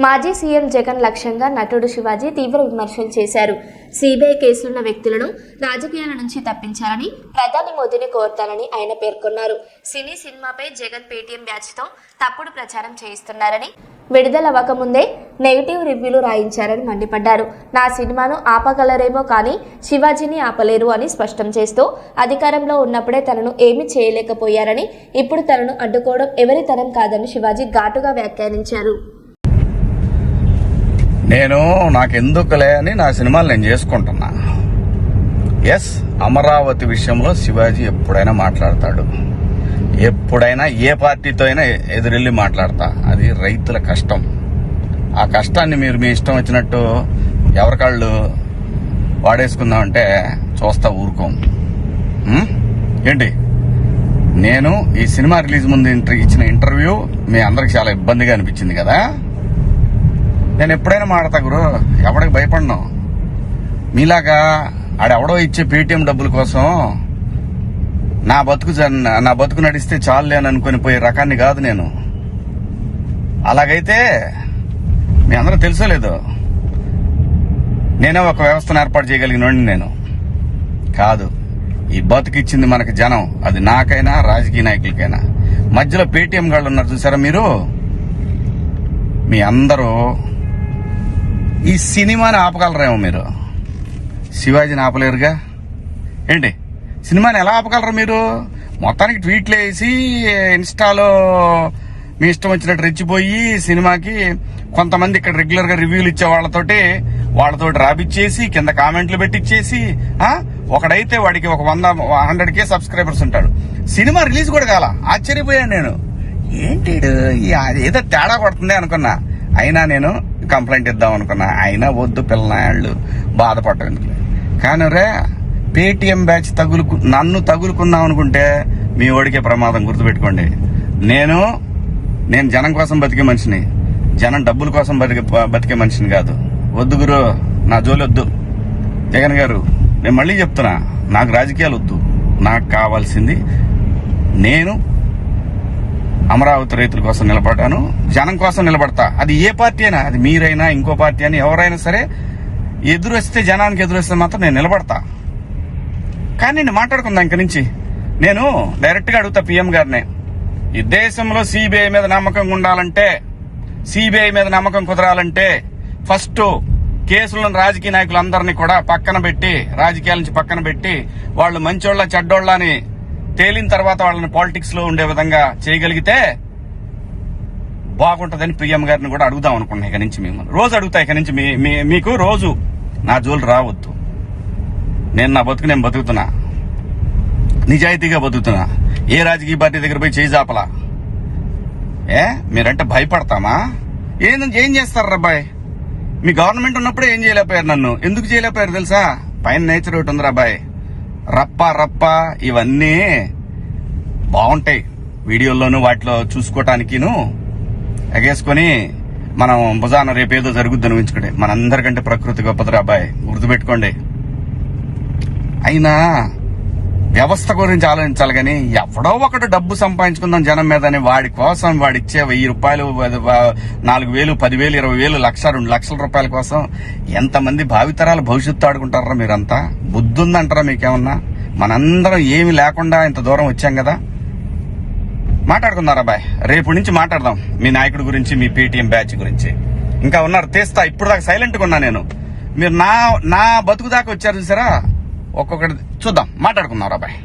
మాజీ సీఎం జగన్ లక్ష్యంగా నటుడు శివాజీ తీవ్ర విమర్శలు చేశారు. సిబిఐ కేసులున్న వ్యక్తులను రాజకీయాల నుంచి తప్పించాలని ప్రధాని మోదీని కోరుతానని ఆయన పేర్కొన్నారు. సినిమాపై జగన్ పేటీఎం బ్యాచ్తో తప్పుడు ప్రచారం చేయిస్తున్నారని, విడుదల అవ్వకముందే నెగిటివ్ రివ్యూలు రాయించారని మండిపడ్డారు. నా సినిమాను ఆపగలరేమో కానీ శివాజీని ఆపలేరు అని స్పష్టం చేస్తూ, అధికారంలో ఉన్నప్పుడే తనను ఏమీ చేయలేకపోయారని, ఇప్పుడు తనను అడ్డుకోవడం ఎవరి తరం కాదని శివాజీ ఘాటుగా వ్యాఖ్యానించారు. నాకెందుకులే అని నా సినిమాలు నేను చేసుకుంటున్నా. ఎస్, అమరావతి విషయంలో శివాజీ ఎప్పుడైనా మాట్లాడతాడు. ఎప్పుడైనా ఏ పార్టీతో అయినా ఎదురెళ్ళి మాట్లాడతా. అది రైతుల కష్టం. ఆ కష్టాన్ని మీరు మీ ఇష్టం వచ్చినట్టు ఎవరికాళ్ళు వాడేసుకుందామంటే చూస్తా ఊరుకోం. ఏంటి, నేను ఈ సినిమా రిలీజ్ ముందు ఇచ్చిన ఇంటర్వ్యూ మీ అందరికి చాలా ఇబ్బందిగా అనిపించింది కదా. నేను ఎప్పుడైనా మాడతా గురు, ఎవడికి భయపడను. మీలాగా ఆడెవడో ఇచ్చే పేటీఎం డబ్బుల కోసం నా బతుకు నడిస్తే చాలులే అని అనుకుని పోయే రకాన్ని కాదు నేను. అలాగైతే మీ అందరూ తెలుసోలేదు, నేనే ఒక వ్యవస్థను ఏర్పాటు చేయగలిగినోడిని నేను కాదు. ఈ బతుకిచ్చింది మనకి జనం, అది నాకైనా రాజకీయ నాయకులకైనా. మధ్యలో పేటీఎం గాళ్ళు ఉన్నారు చూసారా మీరు, మీ అందరూ ఈ సినిమాని ఆపగలరేమో, మీరు శివాజీని ఆపలేరుగా. ఏంటి, సినిమాని ఎలా ఆపగలరు మీరు? మొత్తానికి ట్వీట్లు వేసి ఇన్స్టాలో మీ ఇష్టం వచ్చినట్టు రెచ్చిపోయి సినిమాకి కొంతమంది ఇక్కడ రెగ్యులర్ గా రివ్యూలు ఇచ్చే వాళ్ళతోటి రాపిచ్చేసి కింద కామెంట్లు పెట్టిచ్చేసి, ఒకడైతే వాడికి ఒక 100K సబ్స్క్రైబర్స్ ఉంటాడు. సినిమా రిలీజ్ కూడా కాల. ఆశ్చర్యపోయాను నేను. ఏంటి ఏదో తేడా కొడుతుంది అనుకున్నా. అయినా నేను కంప్లైంట్ ఇద్దాం అనుకున్నా. అయినా వద్దు, పిల్లనాళ్ళు బాధపడటం. కానీ రే, పేటీఎం బ్యాచ్ నన్ను తగులుకుందాం అనుకుంటే మీ ఓడికే ప్రమాదం. గుర్తుపెట్టుకోండి, నేను జనం కోసం బతికే మనిషిని, జనం డబ్బుల కోసం బతికే మనిషిని కాదు. వద్దు గురు, నా జోలి వద్దు. జగన్ గారు, నేను మళ్ళీ చెప్తున్నా, నాకు రాజకీయాలు వద్దు. నాకు కావాల్సింది, నేను అమరావతి రైతుల కోసం నిలబడ్డాను, జనం కోసం నిలబడతా. అది ఏ పార్టీ అయినా, అది మీరైనా ఇంకో పార్టీ అని ఎవరైనా సరే, ఎదురొస్తే జనానికి ఎదురొస్తే మాత్రం నేను నిలబడతా. కానీ నేను మాట్లాడుకుందా ఇంక నుంచి. నేను డైరెక్ట్ గా అడుగుతా పీఎం గారినే, ఈ దేశంలో సిబిఐ మీద నమ్మకం ఉండాలంటే, సిబిఐ మీద నమ్మకం కుదరాలంటే ఫస్ట్ కేసులను రాజకీయ నాయకులందరినీ కూడా పక్కన పెట్టి, రాజకీయాల నుంచి పక్కన పెట్టి, వాళ్ళు మంచోళ్ళ చెడ్డోళ్ళ అని తేలిన తర్వాత వాళ్ళని పాలిటిక్స్ లో ఉండే విధంగా చేయగలిగితే బాగుంటదని పీఎం గారిని కూడా అడుగుదాం అనుకున్నా. ఇక నుంచి మిమ్మల్ని రోజు అడుగుతా. ఇక నుంచి మీకు రోజు నా జోలు రావద్దు. నేను నా బతుకు నేను బతుకుతున్నా, నిజాయితీగా బతుకుతున్నా. ఏ రాజకీయ పార్టీ దగ్గర పోయి చేయి జాపలా. మీరంటే భయపడతామా? ఏం చేస్తారు అబ్బాయి? మీ గవర్నమెంట్ ఉన్నప్పుడే ఏం చేయలేకపోయారు. నన్ను ఎందుకు చేయలేకపోయారు తెలుసా? పైన నేచర్ ఒకటి ఉందిరా అబ్బాయి. రప్ప ఇవన్నీ బాగుంటాయి వీడియోల్లోనూ వాటిలో చూసుకోవటానికిను ఎగేసుకొని మనం భుజాన రేపేదో జరుగుద్దని ఊహించుకుంటే. మనందరికంటే ప్రకృతి గొప్పదిరా అబ్బాయి, గుర్తుపెట్టుకోండి. అయినా వ్యవస్థ గురించి ఆలోచించాలి కానీ, ఎవడో ఒకటి డబ్బు సంపాదించుకుందాం జనం మీద అని వాడి కోసం వాడిచ్చే 1000 రూపాయలు, 4000, 10,000, 20,000, 1,00,000, 2 లక్షల రూపాయల కోసం ఎంతమంది భావితరాల భవిష్యత్తు ఆడుకుంటారా మీరంతా? బుద్ధుందంటారా మీకేమన్నా? మనందరం ఏమి లేకుండా ఇంత దూరం వచ్చాం కదా. మాట్లాడుకుందారా బాయ్, రేపు నుంచి మాట్లాడదాం మీ నాయకుడి గురించి, మీ పేటీఎం బ్యాచ్ గురించి. ఇంకా ఉన్నారు తీస్తా. ఇప్పుడు దాకా సైలెంట్ గా ఉన్నా నేను. మీరు నా బతుకు దాకా వచ్చారు చూసారా, ఒక్కొక్కటి చూద్దాం, మాట్లాడుకుందాం రా బాయ్.